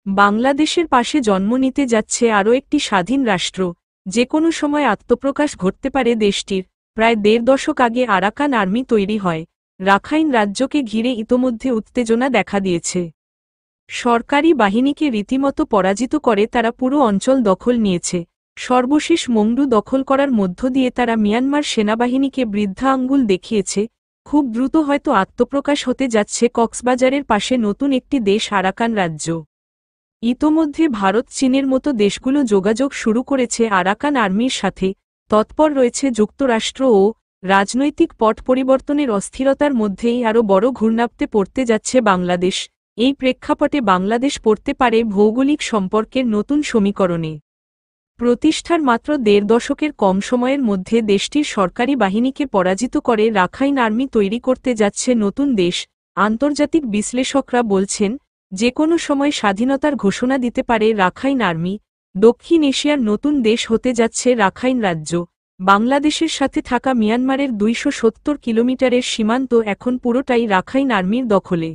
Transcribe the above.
বাংলাদেশের পাশে জন্ম নিতে যাচ্ছে আরও একটি স্বাধীন রাষ্ট্র, যে কোনো সময় আত্মপ্রকাশ ঘটতে পারে দেশটির। প্রায় ১.৫ দশক আগে আরাকান আর্মি তৈরি হয়। রাখাইন রাজ্যকে ঘিরে ইতোমধ্যে উত্তেজনা দেখা দিয়েছে। সরকারি বাহিনীকে রীতিমতো পরাজিত করে তারা পুরো অঞ্চল দখল নিয়েছে। সর্বশেষ মংডু দখল করার মধ্য দিয়ে তারা মিয়ানমার সেনাবাহিনীকে বৃদ্ধা আঙ্গুল দেখিয়েছে। খুব দ্রুত হয়তো আত্মপ্রকাশ হতে যাচ্ছে কক্সবাজারের পাশে নতুন একটি দেশ আরাকান রাজ্য। ইতোমধ্যে ভারত চীনের মতো দেশগুলো যোগাযোগ শুরু করেছে আরাকান আর্মির সাথে। তৎপর রয়েছে যুক্তরাষ্ট্র ও রাজনৈতিক পট পরিবর্তনের অস্থিরতার মধ্যেই আরও বড় ঘূর্ণাবর্তে পড়তে যাচ্ছে বাংলাদেশ। এই প্রেক্ষাপটে বাংলাদেশ পড়তে পারে ভৌগোলিক সম্পর্কের নতুন সমীকরণে। প্রতিষ্ঠার মাত্র ১.৫ দশকের কম সময়ের মধ্যে দেশটির সরকারি বাহিনীকে পরাজিত করে রাখাইন আর্মি তৈরি করতে যাচ্ছে নতুন দেশ। আন্তর্জাতিক বিশ্লেষকরা বলছেন, যে কোনো সময় স্বাধীনতার ঘোষণা দিতে পারে রাখাইন আর্মি। দক্ষিণ এশিয়ার নতুন দেশ হতে যাচ্ছে রাখাইন রাজ্য। বাংলাদেশের সাথে থাকা মিয়ানমারের ২৭০ কিলোমিটারের সীমান্ত এখন পুরোটাই রাখাইন আর্মির দখলে।